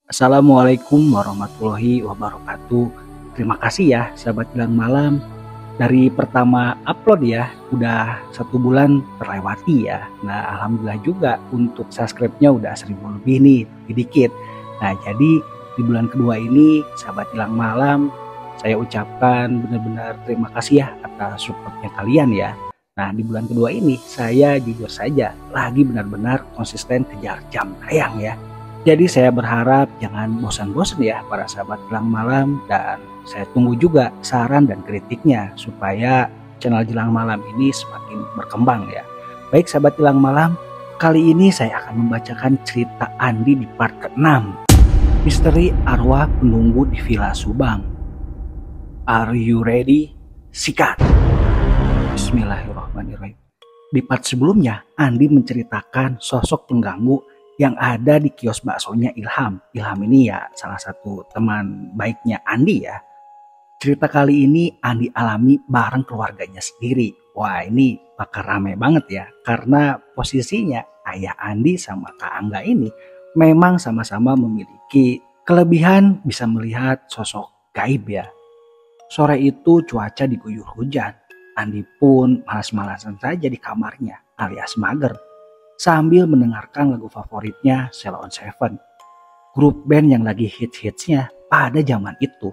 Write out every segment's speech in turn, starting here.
Assalamualaikum warahmatullahi wabarakatuh. Terima kasih ya sahabat Gilang Malam. Dari pertama upload ya, udah 1 bulan terlewati ya. Nah alhamdulillah juga untuk subscribe-nya udah 1000 lebih nih, dikit. Nah jadi di bulan kedua ini sahabat Gilang Malam, saya ucapkan benar-benar terima kasih ya atas supportnya kalian ya. Nah di bulan kedua ini saya jujur saja lagi benar-benar konsisten kejar jam tayang ya. Jadi saya berharap jangan bosan-bosan ya para sahabat Jelang Malam, dan saya tunggu juga saran dan kritiknya supaya channel Jelang Malam ini semakin berkembang ya. Baik sahabat Jelang Malam, kali ini saya akan membacakan cerita Andi di part ke-6. Misteri arwah penunggu di Villa Subang. Are you ready? Sikat. Bismillahirrahmanirrahim. Di part sebelumnya, Andi menceritakan sosok pengganggu yang ada di kios baksonya Ilham. Ilham ini ya salah satu teman baiknya Andi ya. Cerita kali ini Andi alami bareng keluarganya sendiri. Wah ini bakal rame banget ya. Karena posisinya ayah Andi sama Kak Angga ini memang sama-sama memiliki kelebihan bisa melihat sosok gaib ya. Sore itu cuaca diguyur hujan. Andi pun malas-malasan saja di kamarnya alias mager, sambil mendengarkan lagu favoritnya Sheila on 7, grup band yang lagi hits-hitsnya pada zaman itu.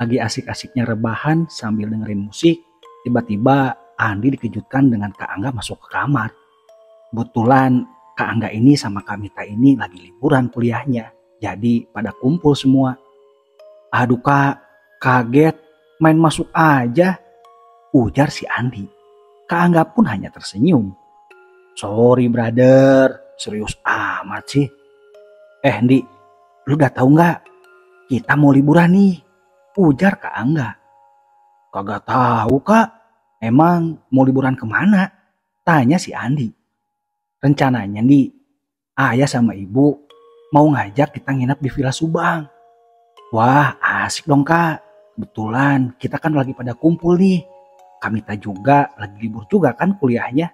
Lagi asik-asiknya rebahan sambil dengerin musik, tiba-tiba Andi dikejutkan dengan Kak Angga masuk ke kamar. Kebetulan Kak Angga ini sama Kak Mita ini lagi liburan kuliahnya, jadi pada kumpul semua. Aduh Kak, kaget, main masuk aja, ujar si Andi. Kak Angga pun hanya tersenyum. Sorry brother, serius amat sih. Ndi, lu udah tahu nggak? Kita mau liburan nih, ujar Kak Angga. Kagak tahu Kak, emang mau liburan kemana? Tanya si Andi. Rencananya nih, ayah sama ibu mau ngajak kita nginep di Villa Subang. Wah asik dong Kak, kebetulan kita kan lagi pada kumpul nih. Kamita juga lagi libur juga kan kuliahnya.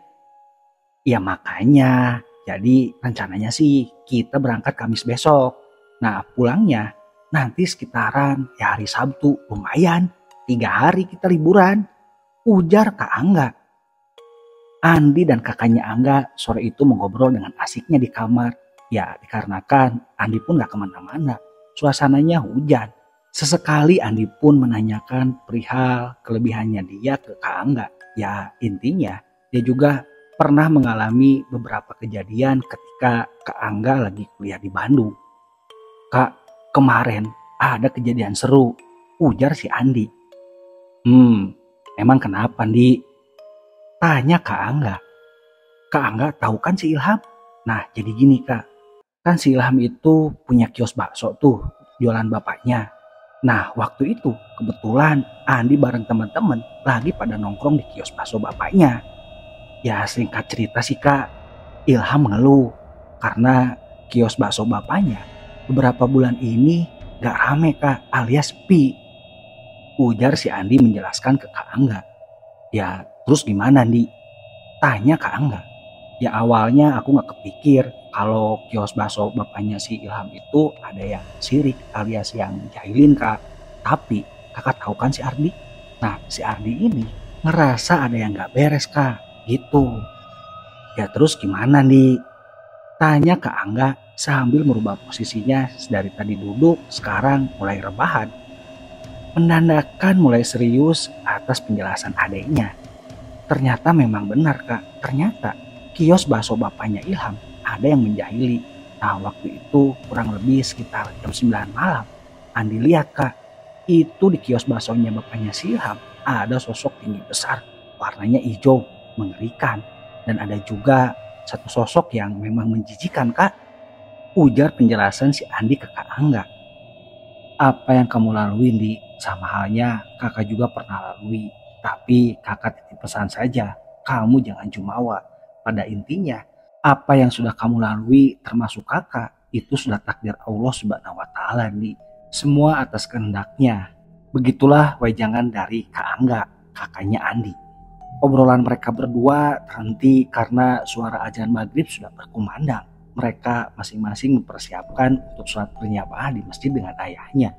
Ya makanya, jadi rencananya sih kita berangkat Kamis besok. Nah pulangnya nanti sekitaran ya hari Sabtu, lumayan 3 hari kita liburan, ujar Kak Angga. Andi dan kakaknya Angga sore itu mengobrol dengan asiknya di kamar. Ya dikarenakan Andi pun gak kemana-mana, suasananya hujan. Sesekali Andi pun menanyakan perihal kelebihannya dia ke Kak Angga. Ya intinya dia juga pernah mengalami beberapa kejadian ketika Kak Angga lagi kuliah di Bandung. Kak, kemarin ada kejadian seru, ujar si Andi. Emang kenapa Andi? Tanya Kak Angga. Kak Angga tahu kan si Ilham? Nah jadi gini Kak, kan si Ilham itu punya kios bakso tuh, jualan bapaknya. Nah waktu itu kebetulan Andi bareng teman-teman lagi pada nongkrong di kios bakso bapaknya. Ya singkat cerita sih Kak, Ilham mengeluh karena kios bakso bapaknya beberapa bulan ini gak rame Kak, alias sepi. Ujar si Andi menjelaskan ke Kak Angga. Ya terus gimana Andi? Tanya Kak Angga. Ya awalnya aku gak kepikir kalau kios bakso bapaknya si Ilham itu ada yang sirik alias yang jahilin Kak. Tapi kakak tahu kan si Ardi? Nah si Ardi ini ngerasa ada yang gak beres Kak, gitu. Ya terus gimana nih? Tanya Kak Angga sambil merubah posisinya dari tadi duduk sekarang mulai rebahan. Menandakan mulai serius atas penjelasan adiknya. Ternyata memang benar Kak, ternyata kios bakso bapaknya Ilham ada yang menjahili. Nah waktu itu kurang lebih sekitar jam 9 malam. Andi lihat Kak, itu di kios baksonya bapaknya si Ilham ada sosok tinggi besar, warnanya hijau, mengerikan. Dan ada juga satu sosok yang memang menjijikan Kak, ujar penjelasan si Andi ke Kak Angga. Apa yang kamu lalui Di, sama halnya kakak juga pernah lalui. Tapi kakak titip pesan saja, kamu jangan jumawa. Pada intinya, apa yang sudah kamu lalui termasuk kakak, itu sudah takdir Allah Subhanahu wa Ta'ala Di. Semua atas kehendaknya. Begitulah wejangan dari Kak Angga, kakaknya Andi. Obrolan mereka berdua terhenti karena suara azan maghrib sudah berkumandang. mereka masing-masing mempersiapkan untuk sholat berjamaah di masjid dengan ayahnya.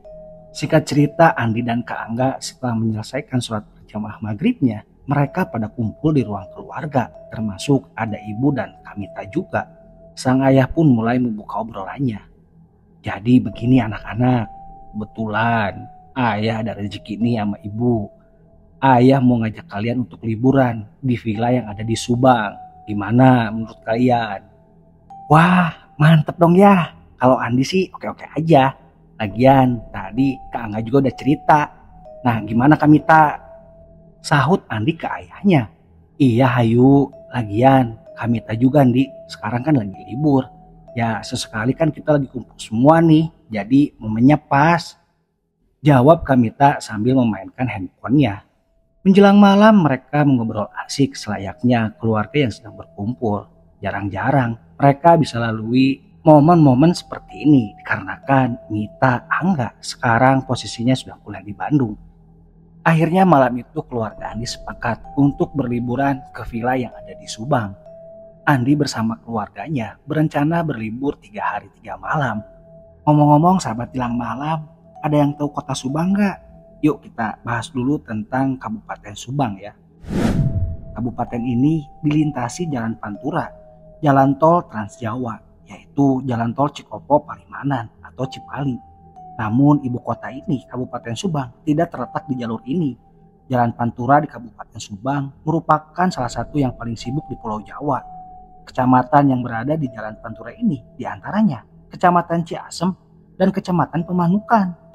Singkat cerita, Andi dan Kak Angga setelah menyelesaikan sholat berjamaah maghribnya, mereka pada kumpul di ruang keluarga, termasuk ada ibu dan Kamita juga. Sang ayah pun mulai membuka obrolannya. Jadi begini anak-anak, kebetulan ayah ada rezeki nih sama ibu. Ayah mau ngajak kalian untuk liburan di villa yang ada di Subang. Gimana menurut kalian? Wah, mantep dong ya. Kalau Andi sih oke-oke aja. Lagian tadi Kak Angga juga udah cerita. Nah, gimana Kamita? Sahut Andi ke ayahnya. Iya hayu, lagian Kamita juga Andi. Sekarang kan lagi libur. Ya sesekali kan kita lagi kumpul semua nih. Jadi momennya pas. Jawab Kamita sambil memainkan handphonenya. Menjelang malam mereka mengobrol asik selayaknya keluarga yang sedang berkumpul. Jarang-jarang mereka bisa lalui momen-momen seperti ini dikarenakan Mita Angga sekarang posisinya sudah kuliah di Bandung. Akhirnya malam itu keluarga Andi sepakat untuk berliburan ke villa yang ada di Subang. Andi bersama keluarganya berencana berlibur 3 hari 3 malam. Ngomong-ngomong sahabat Tilang Malam, ada yang tahu kota Subang nggak? Yuk kita bahas dulu tentang Kabupaten Subang ya. Kabupaten ini dilintasi Jalan Pantura, jalan tol Trans Jawa, yaitu jalan tol Cikopo Palimanan atau Cipali. Namun ibu kota ini, Kabupaten Subang, tidak terletak di jalur ini. Jalan Pantura di Kabupaten Subang merupakan salah satu yang paling sibuk di Pulau Jawa. Kecamatan yang berada di Jalan Pantura ini diantaranya Kecamatan Ciasem dan Kecamatan Pemanukan.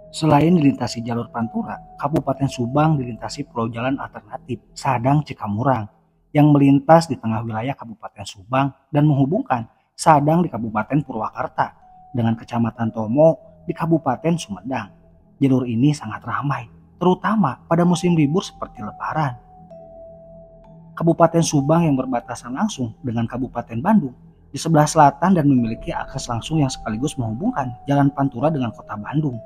Selain dilintasi jalur Pantura, Kabupaten Subang dilintasi pulau jalan alternatif Sadang Cikamurang yang melintas di tengah wilayah Kabupaten Subang dan menghubungkan Sadang di Kabupaten Purwakarta dengan Kecamatan Tomo di Kabupaten Sumedang. Jalur ini sangat ramai, terutama pada musim libur seperti Lebaran. Kabupaten Subang yang berbatasan langsung dengan Kabupaten Bandung di sebelah selatan dan memiliki akses langsung yang sekaligus menghubungkan Jalan Pantura dengan Kota Bandung.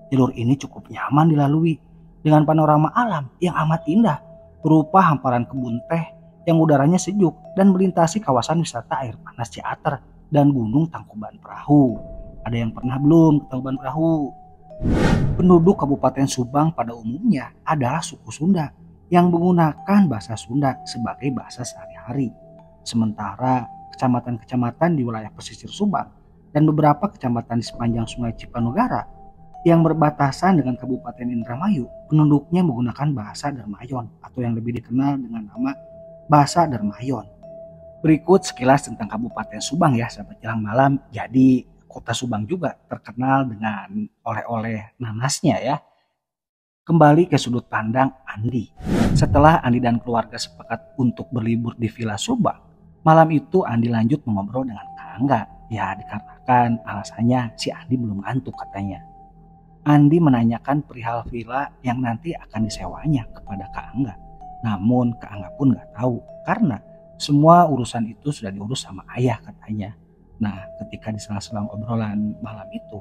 Jalur ini cukup nyaman dilalui dengan panorama alam yang amat indah berupa hamparan kebun teh yang udaranya sejuk dan melintasi kawasan wisata air panas Ciater dan Gunung Tangkuban Perahu. Ada yang pernah belum ke Tangkuban Perahu? Penduduk Kabupaten Subang pada umumnya adalah suku Sunda yang menggunakan bahasa Sunda sebagai bahasa sehari-hari. Sementara kecamatan-kecamatan di wilayah pesisir Subang dan beberapa kecamatan di sepanjang Sungai Cipanugara yang berbatasan dengan Kabupaten Indramayu, penduduknya menggunakan bahasa Darmayon atau yang lebih dikenal dengan nama bahasa Darmayon. Berikut sekilas tentang Kabupaten Subang ya sahabat Tilang Malam. Jadi kota Subang juga terkenal dengan oleh-oleh nanasnya ya. Kembali ke sudut pandang Andi. Setelah Andi dan keluarga sepakat untuk berlibur di Villa Subang, malam itu Andi lanjut mengobrol dengan Kak Angga. Ya dikarenakan alasannya si Andi belum ngantuk katanya. Andi menanyakan perihal villa yang nanti akan disewanya kepada Kak Angga. Namun Kak Angga pun gak tahu karena semua urusan itu sudah diurus sama ayah katanya. Nah ketika di sela-sela obrolan malam itu,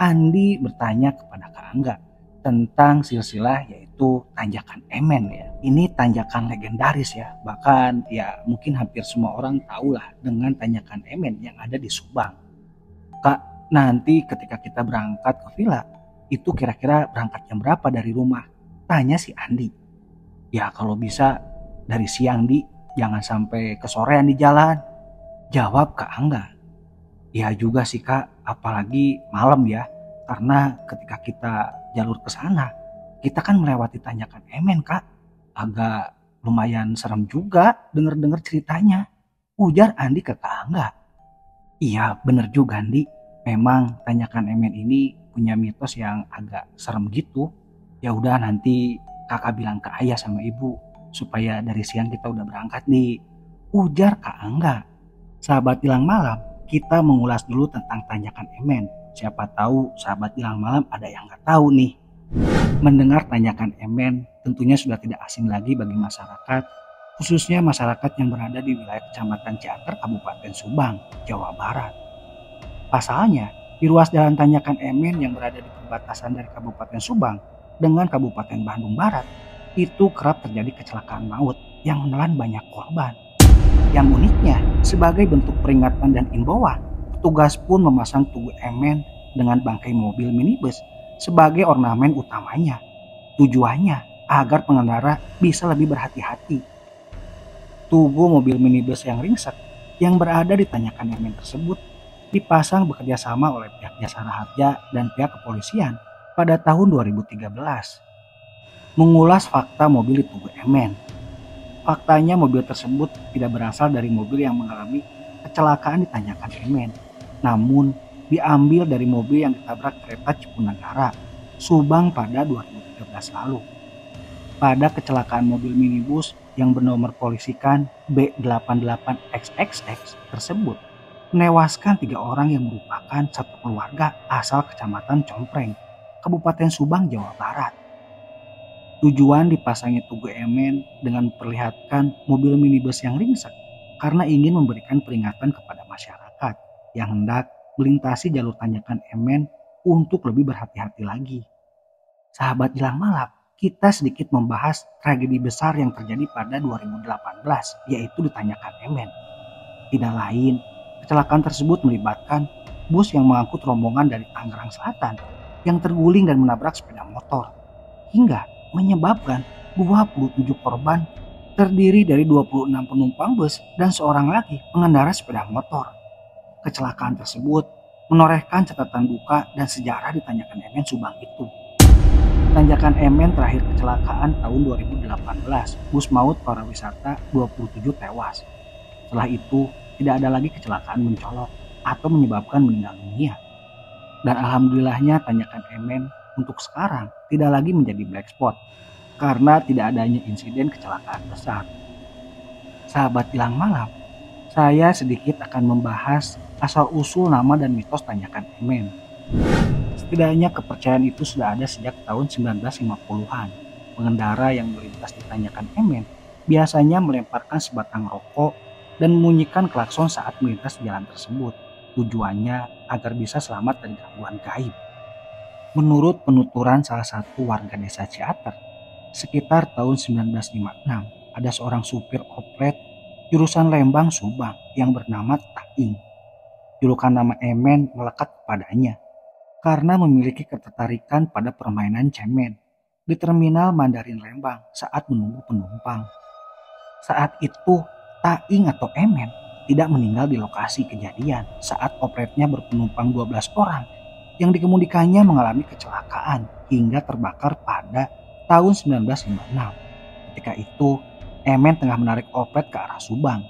Andi bertanya kepada Kak Angga tentang silsilah yaitu Tanjakan Emen ya. Ini tanjakan legendaris ya. Bahkan ya mungkin hampir semua orang tahu lah dengan Tanjakan Emen yang ada di Subang. Kak, nanti ketika kita berangkat ke villa, itu kira-kira berangkat jam berapa dari rumah? Tanya si Andi. Ya kalau bisa dari siang Di, jangan sampai kesorean di jalan. Jawab Kak Angga. Ya juga sih Kak, apalagi malam ya. Karena ketika kita jalur ke sana, kita kan melewati Tanjakan Emen Kak. Agak lumayan serem juga denger-denger ceritanya. Ujar Andi ke Kak Angga. Iya bener juga Andi. Memang Tanjakan Emen ini punya mitos yang agak serem gitu. Ya udah nanti kakak bilang ke ayah sama ibu supaya dari siang kita udah berangkat nih. Ujar Kak Angga. Sahabat Tilang Malam, kita mengulas dulu tentang Tanjakan Emen. Siapa tahu sahabat Tilang Malam ada yang nggak tahu nih. Mendengar Tanjakan Emen tentunya sudah tidak asing lagi bagi masyarakat, khususnya masyarakat yang berada di wilayah Kecamatan Ciater, Kabupaten Subang, Jawa Barat. Pasalnya, di ruas jalan Tanjakan Emen yang berada di perbatasan dari Kabupaten Subang dengan Kabupaten Bandung Barat, itu kerap terjadi kecelakaan maut yang menelan banyak korban. Yang uniknya, sebagai bentuk peringatan dan imbauan, petugas pun memasang tugu emen dengan bangkai mobil minibus sebagai ornamen utamanya. Tujuannya agar pengendara bisa lebih berhati-hati. Tugu mobil minibus yang ringsek yang berada di tanjakan emen tersebut dipasang bekerja sama oleh pihak Jasara Harja dan pihak kepolisian pada tahun 2013. Mengulas fakta mobil di Tugu Emen. Faktanya mobil tersebut tidak berasal dari mobil yang mengalami kecelakaan di tanjakan Emen, namun diambil dari mobil yang ditabrak kereta Cipunagara, Subang pada 2013 lalu. Pada kecelakaan mobil minibus yang bernomor polisikan B88XXX tersebut, menewaskan 3 orang yang merupakan satu keluarga asal Kecamatan Compreng, Kabupaten Subang, Jawa Barat. Tujuan dipasangnya Tugu Emen dengan memperlihatkan mobil minibus yang ringsek karena ingin memberikan peringatan kepada masyarakat yang hendak melintasi jalur tanjakan Emen untuk lebih berhati-hati lagi. Sahabat Gilang Malam, kita sedikit membahas tragedi besar yang terjadi pada 2018, yaitu di tanjakan Emen. Tidak lain, kecelakaan tersebut melibatkan bus yang mengangkut rombongan dari Tangerang Selatan yang terguling dan menabrak sepeda motor, hingga menyebabkan 27 korban terdiri dari 26 penumpang bus dan seorang lagi pengendara sepeda motor. Kecelakaan tersebut menorehkan catatan duka dan sejarah di tanjakan Emen Subang itu. Tanjakan Emen terakhir kecelakaan tahun 2018, bus maut para wisata 27 tewas. Setelah itu tidak ada lagi kecelakaan mencolok atau menyebabkan meninggal dunia. Dan alhamdulillahnya tanjakan Emen untuk sekarang tidak lagi menjadi black spot karena tidak adanya insiden kecelakaan besar. Sahabat Gilang Malam, saya sedikit akan membahas asal-usul nama dan mitos tanjakan Emen. Setidaknya kepercayaan itu sudah ada sejak tahun 1950-an. Pengendara yang melintas di tanjakan Emen biasanya melemparkan sebatang rokok dan membunyikan klakson saat melintas jalan tersebut. Tujuannya agar bisa selamat dari gangguan gaib. Menurut penuturan salah satu warga desa Ciater, sekitar tahun 1956 ada seorang supir oplet jurusan Lembang Subang yang bernama Taing. Julukan nama Emen melekat kepadanya karena memiliki ketertarikan pada permainan cemen di terminal Mandarin Lembang saat menunggu penumpang. Saat itu Taing atau Emen tidak meninggal di lokasi kejadian saat opletnya berpenumpang 12 orang yang dikemudikannya mengalami kecelakaan hingga terbakar pada tahun 1956. Ketika itu, Emen tengah menarik oplet ke arah Subang.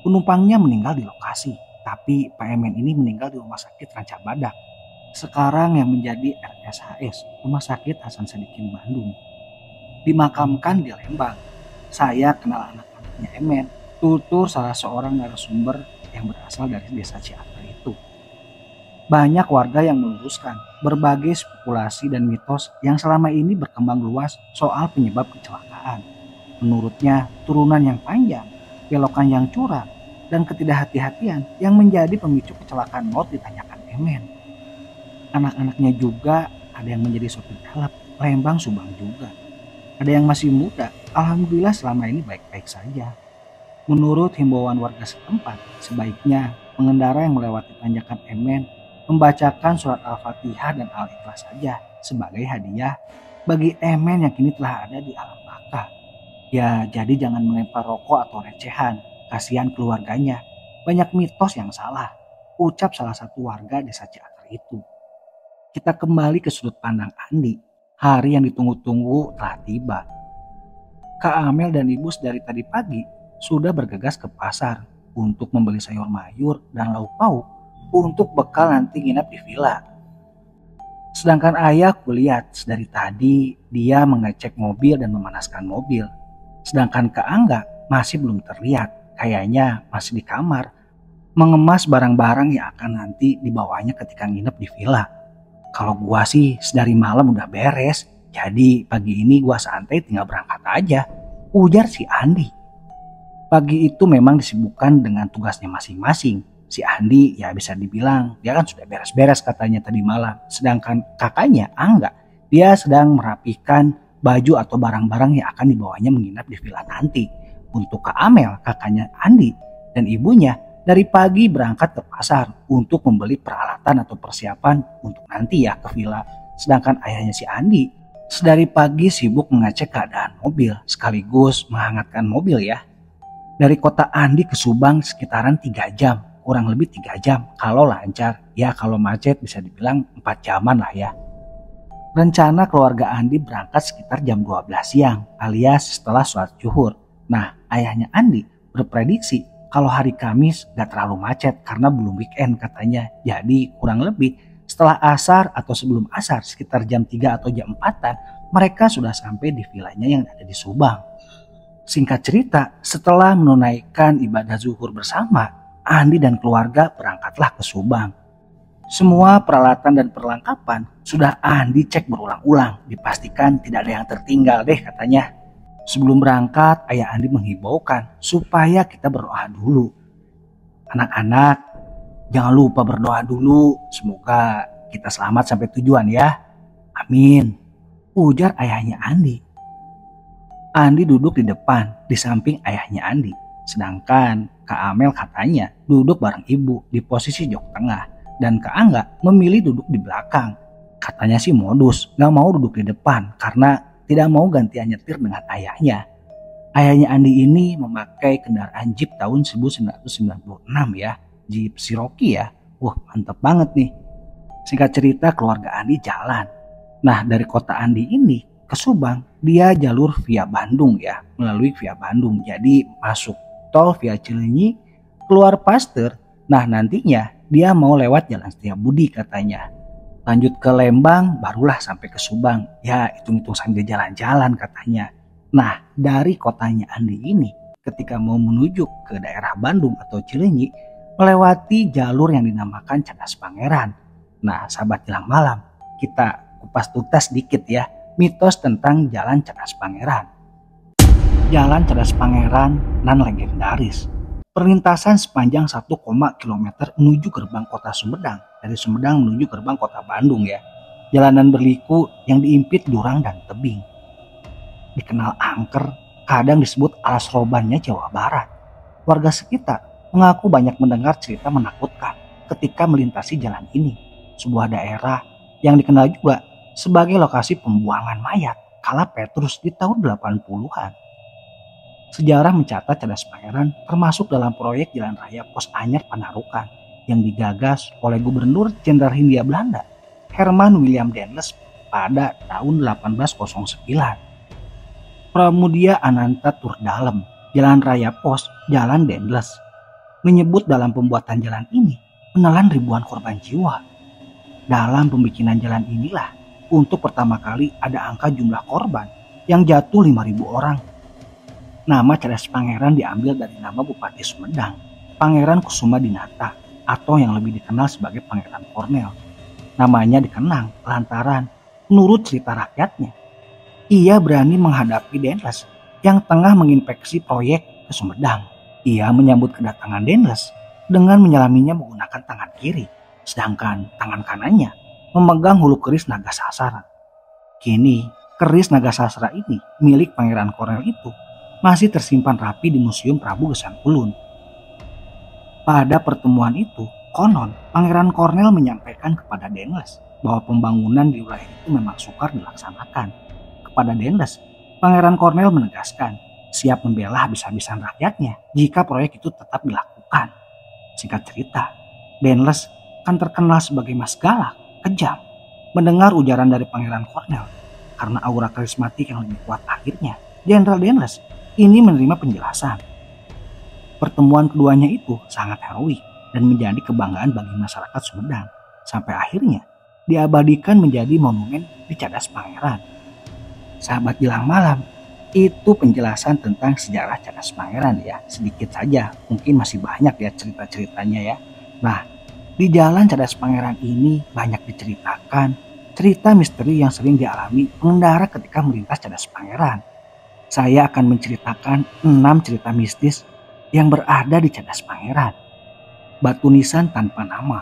Penumpangnya meninggal di lokasi, tapi Pak Emen ini meninggal di Rumah Sakit Ranca Badak, sekarang yang menjadi RSHS, Rumah Sakit Hasan Sadikin Bandung. Dimakamkan di Lembang. Saya kenal anak-anaknya Emen, tutur salah seorang narasumber yang berasal dari desa Ciater itu. Banyak warga yang meluruskan berbagai spekulasi dan mitos yang selama ini berkembang luas soal penyebab kecelakaan. Menurutnya, turunan yang panjang, belokan yang curam, dan ketidakhati-hatian yang menjadi pemicu kecelakaan maut di tanjakan Emen. Anak-anaknya juga ada yang menjadi sopir truk Lembang Subang juga. Ada yang masih muda, alhamdulillah selama ini baik-baik saja. Menurut himbauan warga setempat, sebaiknya pengendara yang melewati tanjakan Emen membacakan surat Al-Fatihah dan Al-Ikhlas saja sebagai hadiah bagi Emen yang kini telah ada di alam baka. Ya, jadi jangan melempar rokok atau recehan, kasihan keluarganya. Banyak mitos yang salah, ucap salah satu warga desa Ciater itu. Kita kembali ke sudut pandang Andi. Hari yang ditunggu-tunggu telah tiba. Kak Amel dan Ibu dari tadi pagi sudah bergegas ke pasar untuk membeli sayur mayur dan lauk pauk untuk bekal nanti nginap di villa. Sedangkan ayah kulihat dari tadi dia mengecek mobil dan memanaskan mobil. Sedangkan Kak Angga masih belum terlihat, kayaknya masih di kamar mengemas barang-barang yang akan nanti dibawanya ketika nginep di villa. Kalau gua sih sedari malam udah beres, jadi pagi ini gua santai tinggal berangkat aja, ujar si Andi. Pagi itu memang disibukkan dengan tugasnya masing-masing. Si Andi ya bisa dibilang dia kan sudah beres-beres katanya tadi malam. Sedangkan kakaknya Angga, dia sedang merapikan baju atau barang-barang yang akan dibawanya menginap di villa nanti. Untuk Kak Amel, kakaknya Andi, dan ibunya dari pagi berangkat ke pasar untuk membeli peralatan atau persiapan untuk nanti ya ke villa. Sedangkan ayahnya si Andi sedari pagi sibuk mengecek keadaan mobil sekaligus menghangatkan mobil ya. Dari kota Andi ke Subang sekitaran 3 jam, kurang lebih 3 jam kalau lancar. Ya kalau macet bisa dibilang 4 jaman lah ya. Rencana keluarga Andi berangkat sekitar jam 12 siang alias setelah sholat zuhur. Nah, ayahnya Andi berprediksi kalau hari Kamis gak terlalu macet karena belum weekend katanya. Jadi kurang lebih setelah asar atau sebelum asar sekitar jam 3 atau jam 4-an mereka sudah sampai di villanya yang ada di Subang. Singkat cerita, setelah menunaikan ibadah zuhur bersama, Andi dan keluarga berangkatlah ke Subang. Semua peralatan dan perlengkapan sudah Andi cek berulang-ulang, dipastikan tidak ada yang tertinggal deh katanya. Sebelum berangkat, ayah Andi menghibaukan supaya kita berdoa dulu. Anak-anak, jangan lupa berdoa dulu, semoga kita selamat sampai tujuan ya. Amin, ujar ayahnya Andi. Andi duduk di depan, di samping ayahnya Andi. Sedangkan Kak Amel katanya duduk bareng ibu di posisi jok tengah. Dan Kak Angga memilih duduk di belakang. Katanya sih modus, gak mau duduk di depan karena tidak mau gantian nyetir dengan ayahnya. Ayahnya Andi ini memakai kendaraan Jeep tahun 1996 ya. Jeep Cherokee ya. Wah mantep banget nih. Singkat cerita keluarga Andi jalan. Nah dari kota Andi ini ke Subang dia jalur via Bandung ya. Melalui via Bandung. Jadi masuk tol via Cileunyi, keluar Pasteur. Nah nantinya dia mau lewat Jalan Setiabudi katanya. Lanjut ke Lembang barulah sampai ke Subang. Ya hitung-hitung sambil jalan-jalan katanya. Nah dari kotanya Andi ini ketika mau menuju ke daerah Bandung atau Cileunyi melewati jalur yang dinamakan Cadas Pangeran. Nah sahabat Jelang Malam, kita kupas tuntas dikit ya mitos tentang Jalan Cadas Pangeran. Jalan Cadas Pangeran nan legendaris. Perlintasan sepanjang 1, km menuju gerbang kota Sumedang. Dari Sumedang menuju gerbang kota Bandung ya. Jalanan berliku yang diimpit jurang dan tebing. Dikenal angker, kadang disebut alas robannya Jawa Barat. Warga sekitar mengaku banyak mendengar cerita menakutkan ketika melintasi jalan ini. Sebuah daerah yang dikenal juga sebagai lokasi pembuangan mayat kala Petrus di tahun 80-an. Sejarah mencatat Cadas Pangeran termasuk dalam proyek Jalan Raya Pos Anyar Panarukan yang digagas oleh Gubernur Jenderal Hindia Belanda Herman William Dendles pada tahun 1809. Pramudia Ananta Turdalem, Jalan Raya Pos Jalan Dendles, menyebut dalam pembuatan jalan ini menelan ribuan korban jiwa. Dalam pembikinan jalan inilah untuk pertama kali ada angka jumlah korban yang jatuh 5.000 orang. Nama Cadas Pangeran diambil dari nama Bupati Sumedang, Pangeran Kusuma Dinata, atau yang lebih dikenal sebagai Pangeran Kornel. Namanya dikenang lantaran menurut cerita rakyatnya, ia berani menghadapi Dendles yang tengah menginspeksi proyek ke Sumedang. Ia menyambut kedatangan Dendles dengan menyelaminya menggunakan tangan kiri, sedangkan tangan kanannya memegang hulu keris naga sasra. Kini, keris naga sasra ini milik Pangeran Kornel itu masih tersimpan rapi di Museum Prabu Gesan Ulun. Pada pertemuan itu, konon Pangeran Kornel menyampaikan kepada Dendles bahwa pembangunan di wilayah itu memang sukar dilaksanakan. Kepada Dendles, Pangeran Kornel menegaskan siap membela habis-habisan rakyatnya jika proyek itu tetap dilakukan. Singkat cerita, Dendles kan terkenal sebagai mas galak, kejam. Mendengar ujaran dari Pangeran Kornel karena aura karismatik yang lebih kuat akhirnya, Jenderal Dendles ini menerima penjelasan. Pertemuan keduanya itu sangat heroik dan menjadi kebanggaan bagi masyarakat Sumedang. Sampai akhirnya diabadikan menjadi monumen di Cadas Pangeran. Sahabat Jelang Malam, itu penjelasan tentang sejarah Cadas Pangeran ya. Sedikit saja, mungkin masih banyak ya cerita-ceritanya ya. Nah, di Jalan Cadas Pangeran ini banyak diceritakan cerita misteri yang sering dialami pengendara ketika melintas Cadas Pangeran. Saya akan menceritakan 6 cerita mistis yang berada di Cadas Pangeran. Batu nisan tanpa nama.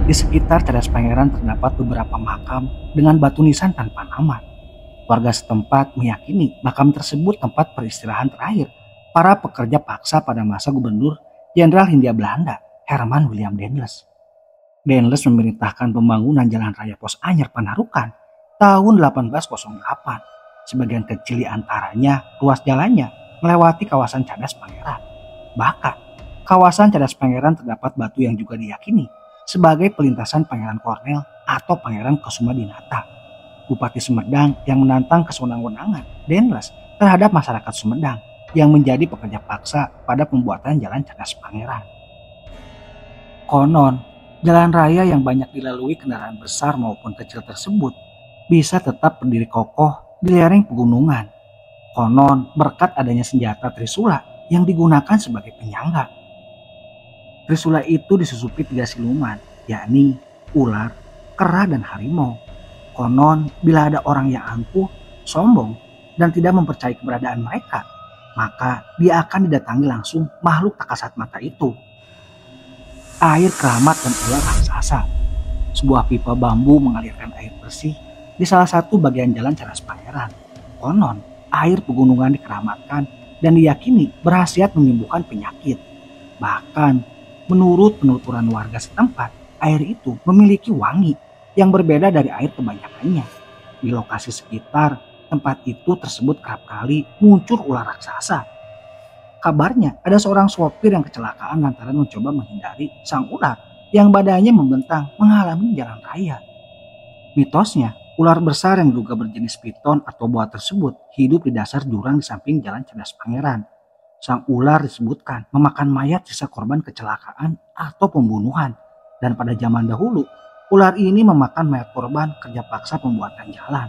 Di sekitar Cadas Pangeran terdapat beberapa makam dengan batu nisan tanpa nama. Warga setempat meyakini makam tersebut tempat peristirahan terakhir para pekerja paksa pada masa Gubernur Jenderal Hindia Belanda Herman William Dendles. Dendles memerintahkan pembangunan Jalan Raya Pos Anyar Panarukan tahun 1808. Sebagian kecil di antaranya ruas jalannya melewati kawasan Cadas Pangeran. Bahkan kawasan Cadas Pangeran terdapat batu yang juga diyakini sebagai pelintasan Pangeran Kornel atau Pangeran Kusumadinata, Bupati Sumedang yang menantang kesewenang-wenangan Dendles terhadap masyarakat Sumedang yang menjadi pekerja paksa pada pembuatan Jalan Cadas Pangeran. Konon, jalan raya yang banyak dilalui kendaraan besar maupun kecil tersebut bisa tetap berdiri kokoh di lereng pegunungan. Konon berkat adanya senjata Trisula yang digunakan sebagai penyangga. Trisula itu disusupi 3 siluman, yakni ular, kera, dan harimau. Konon bila ada orang yang angkuh, sombong, dan tidak mempercayai keberadaan mereka, maka dia akan didatangi langsung makhluk tak kasat mata itu. Air keramat dan ular raksasa. Sebuah pipa bambu mengalirkan air bersih di salah satu bagian jalan Cadas Pangeran. Konon air pegunungan dikeramatkan dan diyakini berkhasiat menyembuhkan penyakit. Bahkan menurut penuturan warga setempat, air itu memiliki wangi yang berbeda dari air kebanyakannya. Di lokasi sekitar tempat itu tersebut kerap kali muncul ular raksasa. Kabarnya ada seorang sopir yang kecelakaan lantaran mencoba menghindari sang ular yang badannya membentang menghalangi jalan raya. Mitosnya, ular besar yang juga berjenis piton atau boa tersebut hidup di dasar jurang di samping jalan Cadas Pangeran. Sang ular disebutkan memakan mayat sisa korban kecelakaan atau pembunuhan. Dan pada zaman dahulu, ular ini memakan mayat korban kerja paksa pembuatan jalan.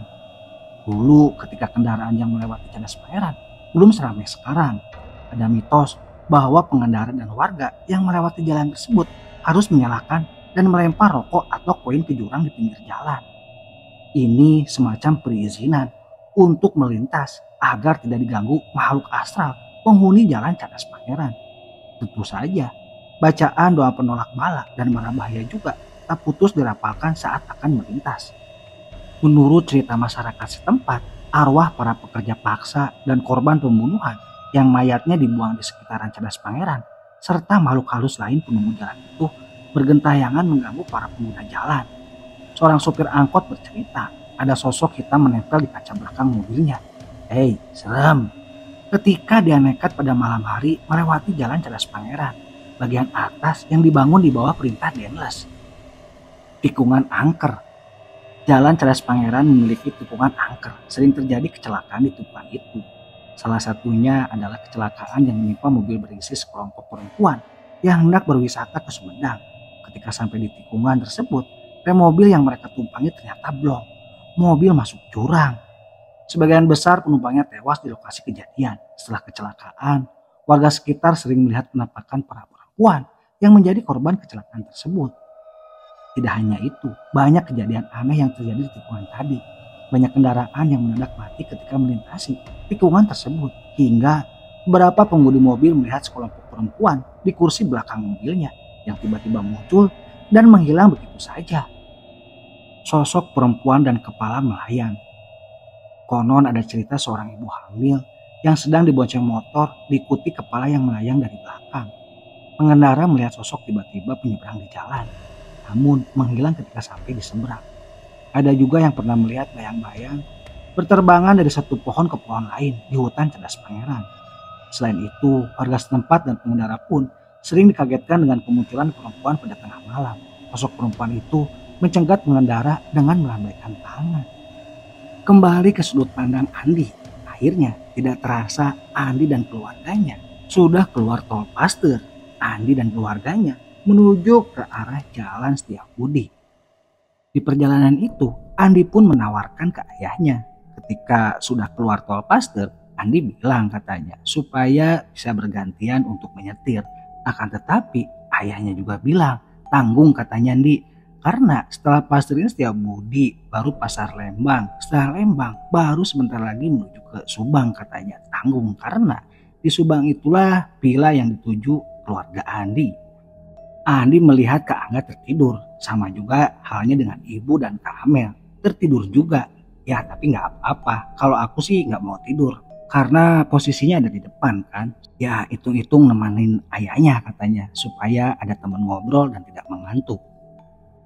Dulu ketika kendaraan yang melewati Cadas Pangeran belum seramai sekarang, ada mitos bahwa pengendara dan warga yang melewati jalan tersebut harus menyalakan dan melempar rokok atau koin ke jurang di pinggir jalan. Ini semacam perizinan untuk melintas agar tidak diganggu makhluk astral penghuni jalan Cadas Pangeran. Tentu saja, bacaan doa penolak bala dan mara bahaya juga tak putus dirapalkan saat akan melintas. Menurut cerita masyarakat setempat, arwah para pekerja paksa dan korban pembunuhan yang mayatnya dibuang di sekitaran Cadas Pangeran serta makhluk halus lain penunggu jalan itu bergentayangan mengganggu para pengguna jalan. Seorang sopir angkot bercerita ada sosok hitam menempel di kaca belakang mobilnya. Hei, serem! Ketika dia nekat pada malam hari melewati jalan Cadas Pangeran, bagian atas yang dibangun di bawah perintah Dendles. Tikungan angker. Jalan Cadas Pangeran memiliki tikungan angker. Sering terjadi kecelakaan di tikungan itu. Salah satunya adalah kecelakaan yang menimpa mobil berisi sekelompok perempuan yang hendak berwisata ke Sumedang. Ketika sampai di tikungan tersebut, rem mobil yang mereka tumpangi ternyata blong. Mobil masuk jurang. Sebagian besar penumpangnya tewas di lokasi kejadian. Setelah kecelakaan, warga sekitar sering melihat penampakan para perempuan yang menjadi korban kecelakaan tersebut. Tidak hanya itu, banyak kejadian aneh yang terjadi di tikungan tadi. Banyak kendaraan yang mendadak mati ketika melintasi tikungan tersebut. Hingga beberapa pengemudi mobil melihat sekelompok perempuan di kursi belakang mobilnya yang tiba-tiba muncul dan menghilang begitu saja. Sosok perempuan dan kepala melayang. Konon ada cerita seorang ibu hamil yang sedang dibonceng motor diikuti kepala yang melayang dari belakang. Pengendara melihat sosok tiba-tiba menyeberang di jalan, namun menghilang ketika sampai di seberang. Ada juga yang pernah melihat bayang-bayang berterbangan dari satu pohon ke pohon lain di hutan Cadas Pangeran. Selain itu, warga setempat dan pengendara pun sering dikagetkan dengan kemunculan perempuan pada tengah malam. Sosok perempuan itu mencenggat pengendara dengan melambaikan tangan. Kembali ke sudut pandang Andi. Akhirnya tidak terasa Andi dan keluarganya sudah keluar tol Pasteur. Andi dan keluarganya menuju ke arah Jalan Setiabudi. Di perjalanan itu, Andi pun menawarkan ke ayahnya. Ketika sudah keluar tol Pasteur, Andi bilang katanya supaya bisa bergantian untuk menyetir. Akan tetapi ayahnya juga bilang tanggung katanya Andi. Karena setelah Pasteur ini Setiabudi, baru Pasar Lembang. Setelah Lembang, baru sebentar lagi menuju ke Subang katanya. Tanggung karena di Subang itulah villa yang dituju keluarga Andi. Andi melihat Kak Angga tertidur. Sama juga halnya dengan ibu dan Kak Amel. Tertidur juga. Ya tapi gak apa-apa. Kalau aku sih gak mau tidur. Karena posisinya ada di depan kan. Ya hitung-hitung nemenin ayahnya katanya supaya ada teman ngobrol dan tidak mengantuk.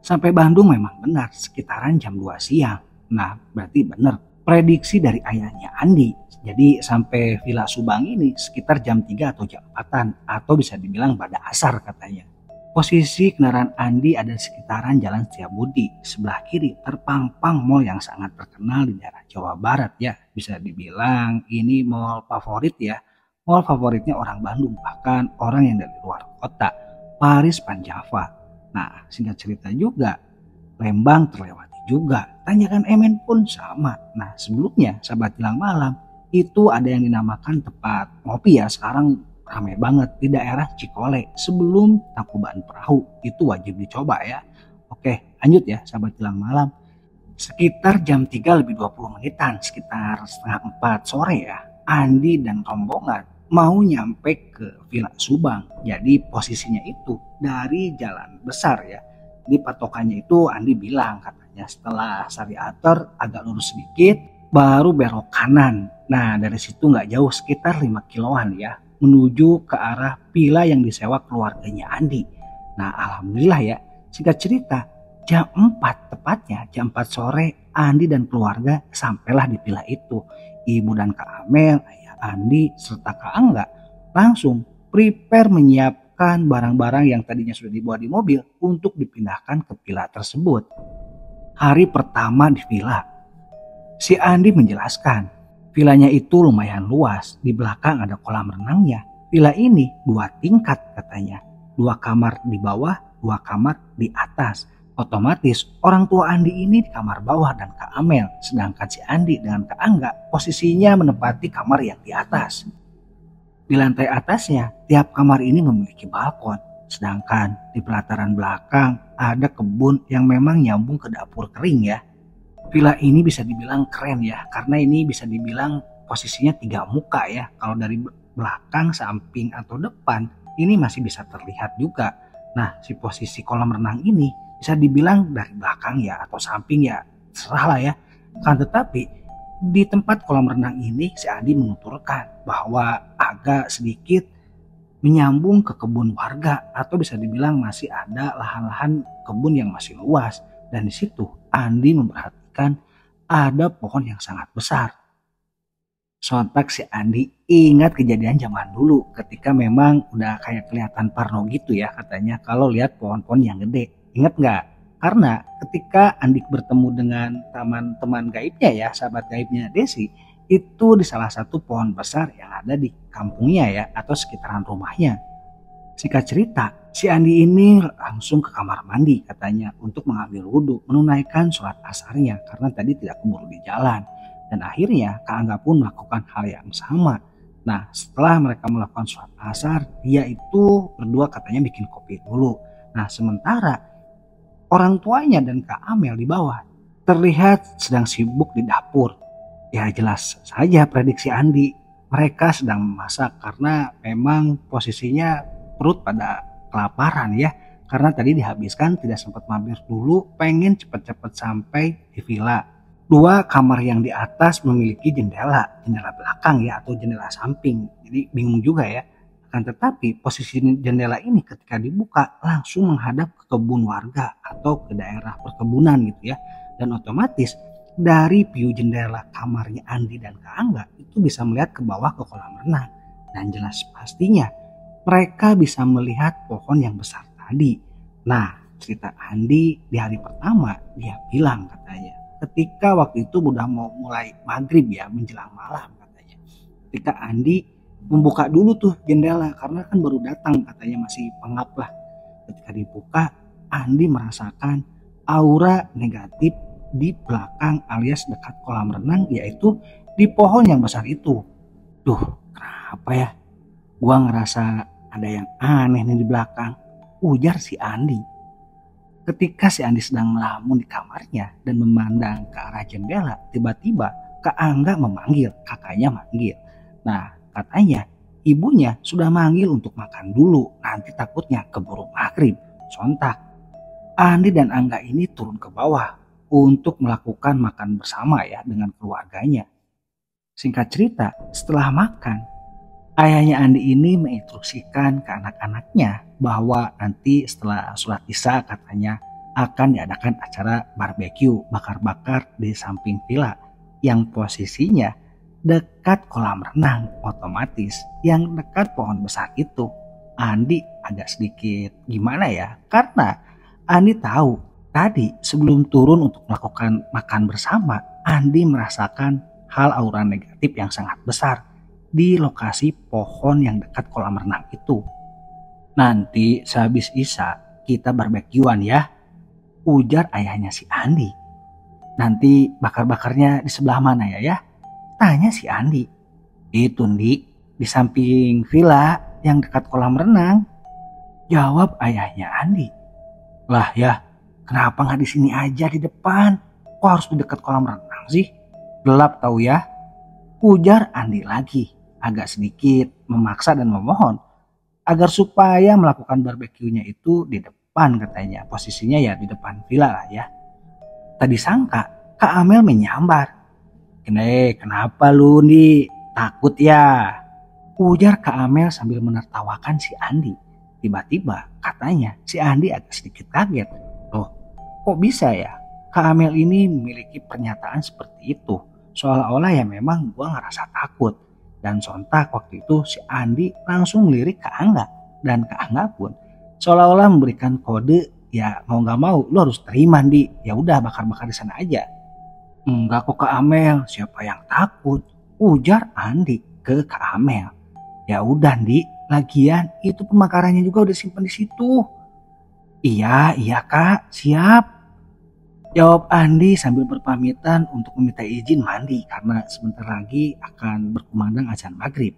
Sampai Bandung memang benar sekitaran jam 2 siang. Nah berarti benar prediksi dari ayahnya Andi. Jadi sampai Villa Subang ini sekitar jam 3 atau jam 4-an atau bisa dibilang pada asar katanya. Posisi kendaraan Andi ada di sekitaran Jalan Setiabudi. Sebelah kiri terpampang mall yang sangat terkenal di daerah Jawa Barat ya. Bisa dibilang ini mall favorit ya. Mall favoritnya orang Bandung, bahkan orang yang dari luar kota. Paris Panjava. Nah singkat cerita juga Lembang terlewati juga. Tanyakan Emen pun sama. Nah sebelumnya sahabat Jelang Malam itu ada yang dinamakan tempat ngopi ya. Sekarang ramai banget di daerah Cikole sebelum Tangkuban Perahu. Itu wajib dicoba ya. Oke lanjut ya sahabat Jelang Malam. Sekitar jam 3 lebih 20 menitan, sekitar setengah 4 sore ya. Andi dan rombongan mau nyampe ke Villa Subang. Jadi posisinya itu dari jalan besar ya. Di patokannya itu Andi bilang katanya setelah Sari Ater agak lurus sedikit baru belok kanan. Nah dari situ nggak jauh sekitar 5 kiloan ya menuju ke arah villa yang disewa keluarganya Andi. Nah alhamdulillah ya singkat cerita jam 4 tepatnya jam 4 sore Andi dan keluarga sampailah di villa itu. Ibu dan Kak Amel, ayah Andi serta Kak Angga langsung prepare menyiapkan barang-barang yang tadinya sudah dibawa di mobil untuk dipindahkan ke villa tersebut. Hari pertama di villa, si Andi menjelaskan, villanya itu lumayan luas, di belakang ada kolam renangnya. Villa ini 2 tingkat katanya, 2 kamar di bawah, 2 kamar di atas. Otomatis orang tua Andi ini di kamar bawah dan Kak Amel, sedangkan si Andi dengan Kak Angga posisinya menempati kamar yang di atas. Di lantai atasnya, tiap kamar ini memiliki balkon, sedangkan di pelataran belakang ada kebun yang memang nyambung ke dapur kering ya. Villa ini bisa dibilang keren ya, karena ini bisa dibilang posisinya 3 muka ya. Kalau dari belakang, samping, atau depan, ini masih bisa terlihat juga. Nah, si posisi kolam renang ini bisa dibilang dari belakang ya atau samping ya, serah lah ya. Kan tetapi di tempat kolam renang ini si Andi menuturkan bahwa agak sedikit menyambung ke kebun warga atau bisa dibilang masih ada lahan-lahan kebun yang masih luas. Dan di situ Andi memperhatikan ada pohon yang sangat besar. Sontak si Andi ingat kejadian zaman dulu ketika memang udah kayak kelihatan parno gitu ya katanya kalau lihat pohon-pohon yang gede. Ingat nggak? Karena ketika Andi bertemu dengan teman gaibnya ya, sahabat gaibnya Desi, itu di salah satu pohon besar yang ada di kampungnya ya atau sekitaran rumahnya. Singkat cerita, si Andi ini langsung ke kamar mandi katanya untuk mengambil wudhu, menunaikan sholat asarnya karena tadi tidak keburu di jalan. Dan akhirnya Kak Angga pun melakukan hal yang sama. Nah setelah mereka melakukan sholat asar, dia itu berdua katanya bikin kopi dulu. Nah sementara orang tuanya dan Kak Amel di bawah terlihat sedang sibuk di dapur. Ya jelas saja prediksi Andi, mereka sedang memasak karena memang posisinya perut pada kelaparan ya. Karena tadi dihabiskan tidak sempat mampir dulu, pengen cepat-cepat sampai di villa. 2 kamar yang di atas memiliki jendela belakang ya atau jendela samping. Jadi bingung juga ya. Akan tetapi posisi jendela ini ketika dibuka langsung menghadap ke kebun warga atau ke daerah perkebunan gitu ya. Dan otomatis dari view jendela kamarnya Andi dan Kak Angga itu bisa melihat ke bawah ke kolam renang. Dan jelas pastinya mereka bisa melihat pohon yang besar tadi. Nah cerita Andi di hari pertama dia bilang katanya ketika waktu itu udah mau mulai maghrib ya menjelang malam katanya. Ketika Andi membuka dulu tuh jendela karena kan baru datang katanya masih pengap lah. Ketika dibuka Andi merasakan aura negatif di belakang alias dekat kolam renang yaitu di pohon yang besar itu. Duh kenapa ya gua ngerasa ada yang aneh nih di belakang, ujar si Andi. Ketika si Andi sedang melamun di kamarnya dan memandang ke arah jendela, tiba-tiba Kak Angga memanggil, kakaknya manggil. Nah katanya ibunya sudah manggil untuk makan dulu, nanti takutnya keburu maghrib. Sontak Andi dan Angga ini turun ke bawah untuk melakukan makan bersama ya dengan keluarganya. Singkat cerita, setelah makan, ayahnya Andi ini menginstruksikan ke anak-anaknya bahwa nanti setelah sholat isya katanya akan diadakan acara barbeque bakar-bakar di samping villa yang posisinya dekat kolam renang. Otomatis yang dekat pohon besar itu. Andi agak sedikit gimana ya, karena Andi tahu tadi sebelum turun untuk melakukan makan bersama, Andi merasakan hal aura negatif yang sangat besar di lokasi pohon yang dekat kolam renang itu. Nanti sehabis isya kita barbekyuan ya, ujar ayahnya si Andi. Nanti bakar-bakarnya di sebelah mana ya? Tanya si Andi. Itu di samping villa yang dekat kolam renang. Jawab ayahnya Andi. Lah ya, kenapa nggak di sini aja di depan? Kok harus di dekat kolam renang sih? Gelap tahu ya, ujar Andi lagi, agak sedikit memaksa dan memohon agar supaya melakukan barbekyunya itu di depan katanya. Posisinya ya di depan villa lah ya. Tadi sangka Kak Amel menyambar. Kenapa lu nih? Takut ya? Ujar Kak Amel sambil menertawakan si Andi. Tiba-tiba katanya si Andi agak sedikit kaget. Loh, kok bisa ya? Kak Amel ini memiliki pernyataan seperti itu. Seolah-olah ya memang gue ngerasa takut. Dan sontak waktu itu si Andi langsung melirik Kak Angga. Dan Kak Angga pun seolah-olah memberikan kode, ya mau gak mau lu harus terima Andi. Ya udah bakar-bakar di sana aja. Enggak kok Kak Amel, siapa yang takut? Ujar Andi ke Kak Amel. Ya udah Andi, lagian itu pembakarannya juga udah simpan di situ. Iya Kak, siap. Jawab Andi sambil berpamitan untuk meminta izin mandi karena sebentar lagi akan berkumandang azan maghrib.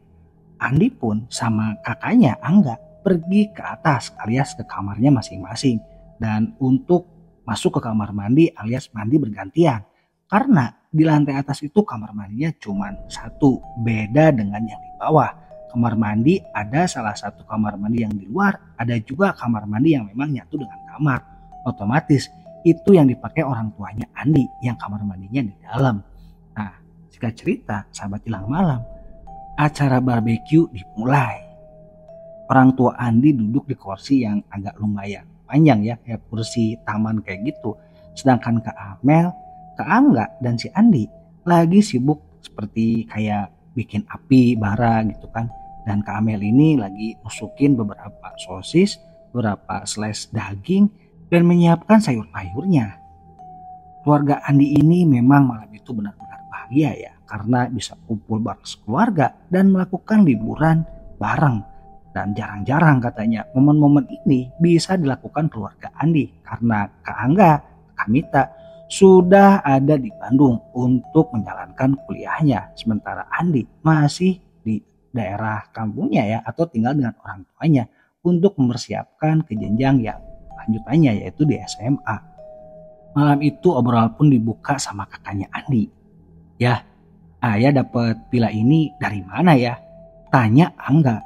Andi pun sama kakaknya Angga pergi ke atas alias ke kamarnya masing-masing. Dan untuk masuk ke kamar mandi alias mandi bergantian. Karena di lantai atas itu kamar mandinya cuma satu, beda dengan yang di bawah. Kamar mandi ada salah satu kamar mandi yang di luar, ada juga kamar mandi yang memang nyatu dengan kamar. Otomatis itu yang dipakai orang tuanya Andi yang kamar mandinya di dalam. Nah, singkat cerita, sahabat Hilang Malam, acara barbeque dimulai. Orang tua Andi duduk di kursi yang agak lumayan panjang ya, kayak kursi taman kayak gitu. Sedangkan Kak Amel, Kak Angga, dan si Andi lagi sibuk seperti kayak bikin api bara gitu kan. Dan Kak Amel ini lagi nusukin beberapa sosis, beberapa slice daging, dan menyiapkan sayur-sayurnya. Keluarga Andi ini memang malam itu benar-benar bahagia ya, karena bisa kumpul bareng sekeluarga dan melakukan liburan bareng. Dan jarang-jarang katanya momen-momen ini bisa dilakukan keluarga Andi karena Kak Angga, Kak Mita sudah ada di Bandung untuk menjalankan kuliahnya. Sementara Andi masih di daerah kampungnya ya, atau tinggal dengan orang tuanya untuk mempersiapkan ke jenjang yang lanjutannya yaitu di SMA. Malam itu obrolan pun dibuka sama kakaknya Andi. Ya, ayah dapat villa ini dari mana ya? Tanya Angga.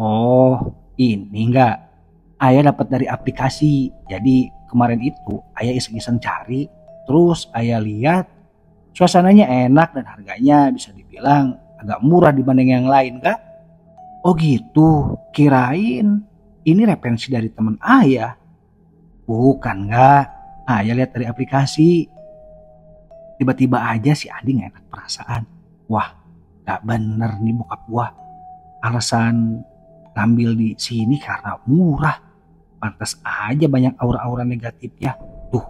Oh, ini enggak. Ayah dapat dari aplikasi. Jadi kemarin itu ayah iseng-iseng cari. Terus ayah lihat suasananya enak dan harganya bisa dibilang agak murah dibanding yang lain kak. Oh gitu, kirain ini referensi dari teman ayah. Bukan enggak, ayah lihat dari aplikasi. Tiba-tiba aja si Adi gak enak perasaan. Wah, gak bener nih bokap gua. Alasan ngambil di sini karena murah. Pantas aja banyak aura-aura negatif ya. Tuh,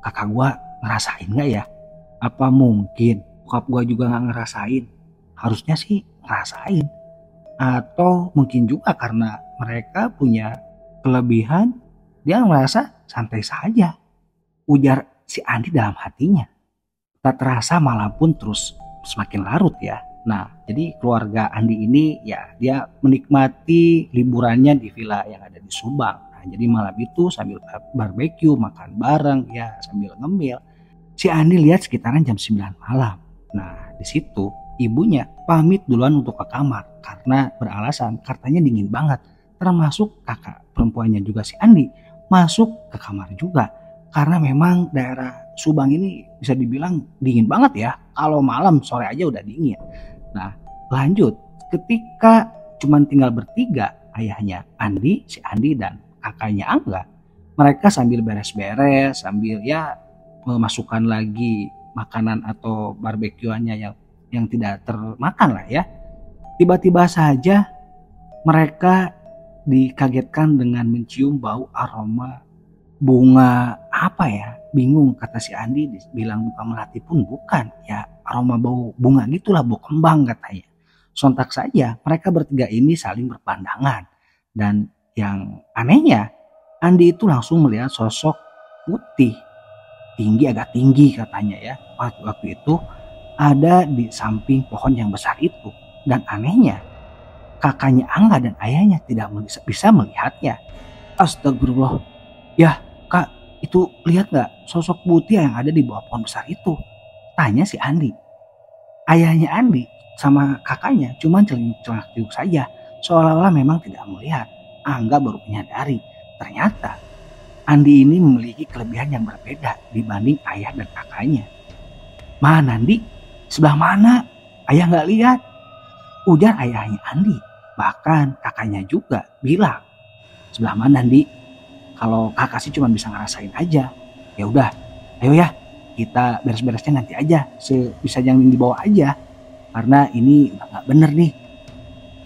kakak gua ngerasain gak ya? Apa mungkin bokap gua juga gak ngerasain? Harusnya sih ngerasain. Atau mungkin juga karena mereka punya kelebihan, dia merasa santai saja. Ujar si Andi dalam hatinya. Tak terasa malam pun terus semakin larut ya. Nah, jadi keluarga Andi ini ya dia menikmati liburannya di villa yang ada di Subang. Nah, jadi malam itu sambil barbeque, makan bareng ya sambil ngemil. Si Andi lihat sekitaran jam 9 malam. Nah, di situ ibunya pamit duluan untuk ke kamar karena beralasan katanya dingin banget. Termasuk kakak perempuannya juga si Andi masuk ke kamar juga. karena memang daerah Subang ini bisa dibilang dingin banget ya. Kalau malam sore aja udah dingin. Nah, lanjut. Ketika cuman tinggal bertiga, ayahnya Andi, si Andi dan kakaknya Angga, mereka sambil beres-beres, sambil ya memasukkan lagi makanan atau barbekyuannya yang tidak termakan lah ya. Tiba-tiba saja mereka dikagetkan dengan mencium bau aroma bunga apa ya? Bingung kata si Andi, bilang bunga melati pun bukan. Ya aroma bau bunga gitulah, bau kembang katanya. Sontak saja mereka bertiga ini saling berpandangan. Dan yang anehnya, Andi itu langsung melihat sosok putih, tinggi, agak tinggi katanya ya. Waktu itu ada di samping pohon yang besar itu. Dan anehnya, kakaknya Angga dan ayahnya tidak bisa melihatnya. Astagfirullah. Ya kak, itu lihat gak sosok putih yang ada di bawah pohon besar itu? Tanya si Andi. Ayahnya Andi sama kakaknya cuma celak-celak saja, seolah-olah memang tidak melihat. Angga baru menyadari, ternyata Andi ini memiliki kelebihan yang berbeda dibanding ayah dan kakaknya. Mana Andi? Sebelah mana? Ayah gak lihat. Ujar ayahnya Andi. Bahkan kakaknya juga bilang, sebelah mana Andi? Kalau kakak sih cuma bisa ngerasain aja. Ya udah, ayo ya, kita beres-beresnya nanti aja, sebisa yang dibawa aja. Karena ini udah nggak bener nih.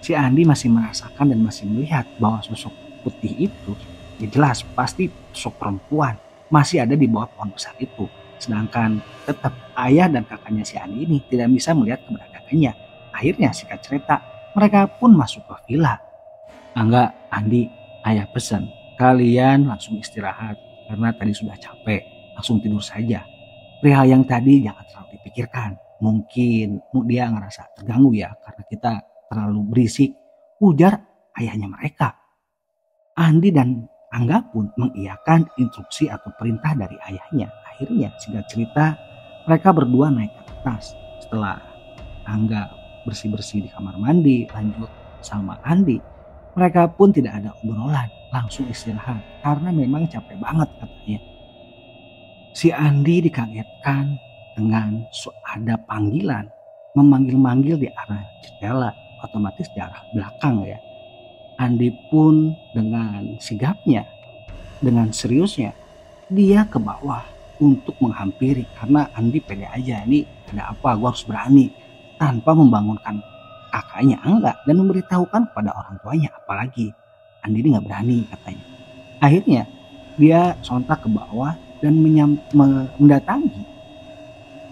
Si Andi masih merasakan dan masih melihat bahwa sosok putih itu, ya jelas pasti sosok perempuan, masih ada di bawah pohon besar itu. Sedangkan tetap ayah dan kakaknya si Andi ini tidak bisa melihat keberadaannya. Akhirnya singkat cerita, mereka pun masuk ke villa. Angga, Andi, ayah pesan, kalian langsung istirahat karena tadi sudah capek, langsung tidur saja. Perihal yang tadi jangan terlalu dipikirkan. Mungkin dia ngerasa terganggu ya karena kita terlalu berisik, ujar ayahnya mereka. Andi dan Angga pun mengiyakan instruksi atau perintah dari ayahnya. Akhirnya singkat cerita, mereka berdua naik ke atas. Setelah Angga bersih-bersih di kamar mandi, lanjut sama Andi, mereka pun tidak ada obrolan, langsung istirahat karena memang capek banget katanya. Si Andi dikagetkan dengan ada panggilan, memanggil-manggil di arah jendela, otomatis di arah belakang ya. Andi pun dengan sigapnya, dengan seriusnya, dia ke bawah untuk menghampiri karena Andi pede aja, ini ada apa, gue harus berani, tanpa membangunkan kakaknya Angga dan memberitahukan kepada orang tuanya, apalagi Andi ini nggak berani katanya. Akhirnya dia sontak ke bawah dan mendatangi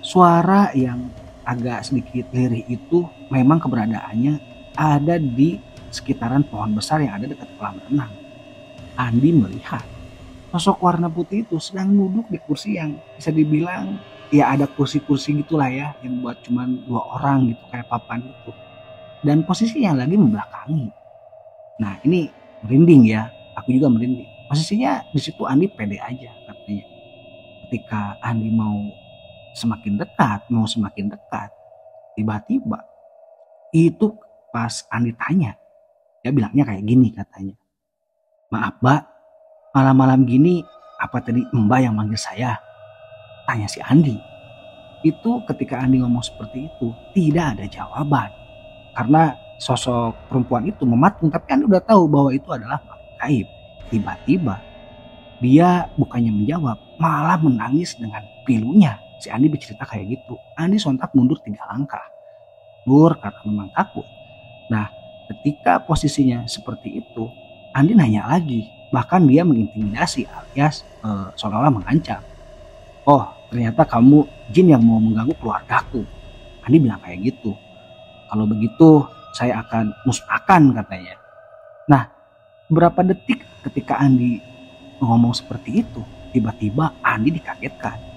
suara yang agak sedikit lirih itu. Memang keberadaannya ada di sekitaran pohon besar yang ada dekat kolam renang. Andi melihat sosok warna putih itu sedang duduk di kursi yang bisa dibilang ya ada kursi-kursi gitulah ya, yang buat cuman 2 orang gitu, kayak papan gitu. Dan posisinya lagi membelakangi. Nah ini merinding ya, aku juga merinding. Posisinya di situ Andi pede aja katanya. Ketika Andi mau semakin dekat, tiba-tiba itu pas Andi tanya, dia bilangnya kayak gini katanya. Maaf Mbak, malam-malam gini apa tadi Mbak yang manggil saya? Tanya si Andi. Itu ketika Andi ngomong seperti itu, tidak ada jawaban. Karena sosok perempuan itu mematung, tapi Andi udah tahu bahwa itu adalah makhluk gaib. Tiba-tiba dia bukannya menjawab, malah menangis dengan pilunya. Si Andi bercerita kayak gitu. Andi sontak mundur 3 langkah. Mundur karena memang takut. Nah, ketika posisinya seperti itu, Andi nanya lagi. Bahkan dia mengintimidasi alias seolah-olah mengancam. Oh, ternyata kamu jin yang mau mengganggu keluargaku. Andi bilang kayak gitu. Kalau begitu saya akan musnahkan katanya. Nah, beberapa detik ketika Andi ngomong seperti itu, tiba-tiba Andi dikagetkan.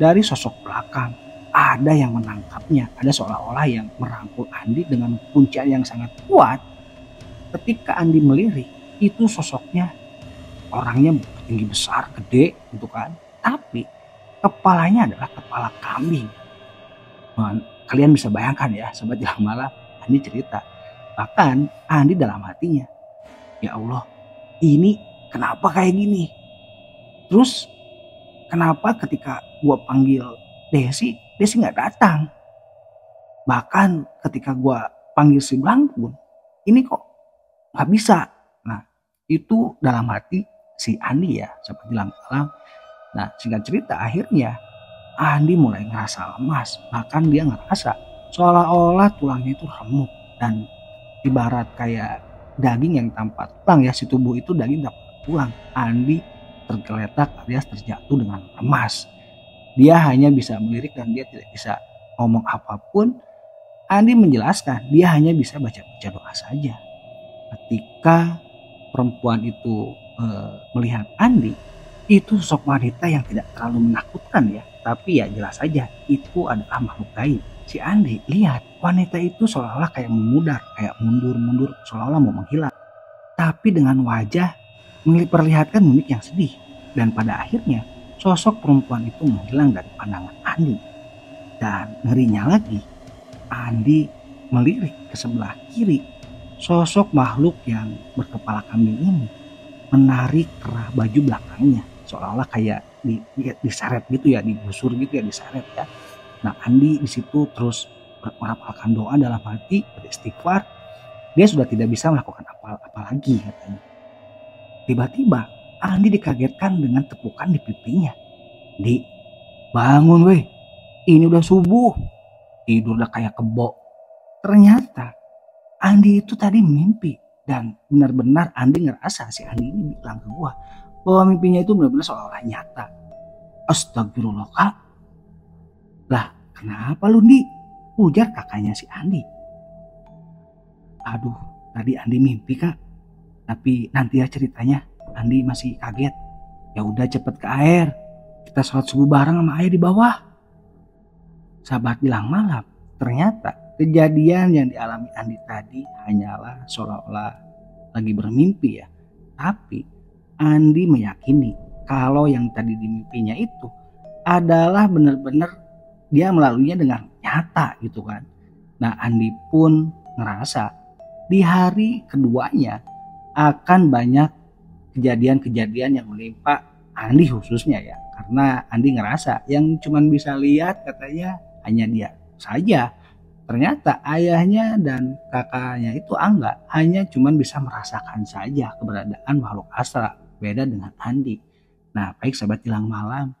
Dari sosok belakang ada yang menangkapnya, ada seolah-olah yang merangkul Andi dengan kuncian yang sangat kuat. Ketika Andi melirik, itu sosoknya orangnya tinggi besar, gede gitu kan, tapi kepalanya adalah kepala kambing. Kalian bisa bayangkan ya, sobat Jalan Malam, Andi cerita. Bahkan Andi dalam hatinya, ya Allah, ini kenapa kayak gini? Terus kenapa ketika gue panggil Desi nggak datang. Bahkan ketika gue panggil si Blang pun, ini kok nggak bisa. Nah, itu dalam hati si Andi ya, sempat bilang malam. Nah, singkat cerita akhirnya Andi mulai ngerasa lemas. Bahkan dia ngerasa seolah-olah tulangnya itu remuk. Dan ibarat kayak daging yang tanpa tulang ya, si tubuh itu daging tanpa tulang. Andi tergeletak alias terjatuh dengan lemas. Dia hanya bisa melirik dan dia tidak bisa ngomong apapun. Andi menjelaskan dia hanya bisa baca-baca doa saja. Ketika perempuan itu melihat Andi, itu sosok wanita yang tidak terlalu menakutkan ya. Tapi ya jelas saja itu adalah makhluk gaib. Si Andi lihat wanita itu seolah-olah kayak memudar, kayak mundur-mundur, seolah-olah mau menghilang. Tapi dengan wajah memperlihatkan mimik yang sedih. Dan pada akhirnya sosok perempuan itu menghilang dari pandangan Andi. Dan ngerinya lagi, Andi melirik ke sebelah kiri. Sosok makhluk yang berkepala kambing ini menarik kerah baju belakangnya. Seolah-olah kayak diseret gitu ya, digusur gitu ya, diseret ya. Nah, Andi di situ terus merapalkan doa dalam hati, beristighfar. Dia sudah tidak bisa melakukan apa-apa lagi katanya. Tiba-tiba Andi dikagetkan dengan tepukan di pipinya. Di, bangun weh, ini udah subuh. Tidur udah kayak kebo. Ternyata Andi itu tadi mimpi. Dan benar-benar Andi ngerasa si Andi ini bilang ke gua bahwa mimpinya itu benar-benar seolah-olah nyata. Astagfirullah kak. Lah kenapa lu Di? Ujar kakaknya si Andi. Aduh tadi Andi mimpi kak. Tapi nanti ya ceritanya. Andi masih kaget. Ya udah cepet ke air. Kita sholat subuh bareng sama ayah di bawah. Sahabat bilang malam. Ternyata kejadian yang dialami Andi tadi hanyalah seolah-olah lagi bermimpi ya. Tapi Andi meyakini kalau yang tadi di mimpinya itu adalah benar-benar dia melaluinya dengan nyata gitu kan. Nah Andi pun ngerasa di hari keduanya akan banyak kejadian-kejadian yang menimpa Andi khususnya ya. Karena Andi ngerasa yang cuman bisa lihat katanya hanya dia saja. Ternyata ayahnya dan kakaknya itu enggak, hanya cuman bisa merasakan saja keberadaan makhluk astral. Beda dengan Andi. Nah baik sahabat Hilang Malam,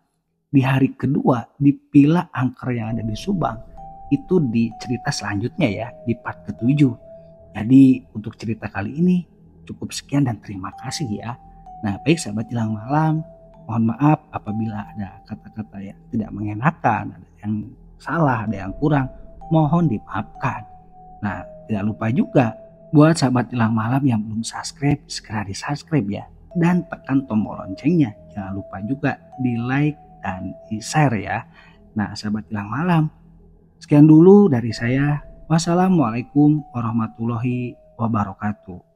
di hari kedua di Pila Angker yang ada di Subang, itu di cerita selanjutnya ya, di part ke-7. Jadi untuk cerita kali ini cukup sekian dan terima kasih ya. Nah baik sahabat Hilang Malam, mohon maaf apabila ada kata-kata yang tidak mengenakan, ada yang salah, ada yang kurang, mohon dimaafkan. Nah tidak lupa juga buat sahabat Hilang Malam yang belum subscribe, segera di subscribe ya. Dan tekan tombol loncengnya. Jangan lupa juga di like dan di share ya. Nah sahabat Hilang Malam, sekian dulu dari saya. Wassalamualaikum warahmatullahi wabarakatuh.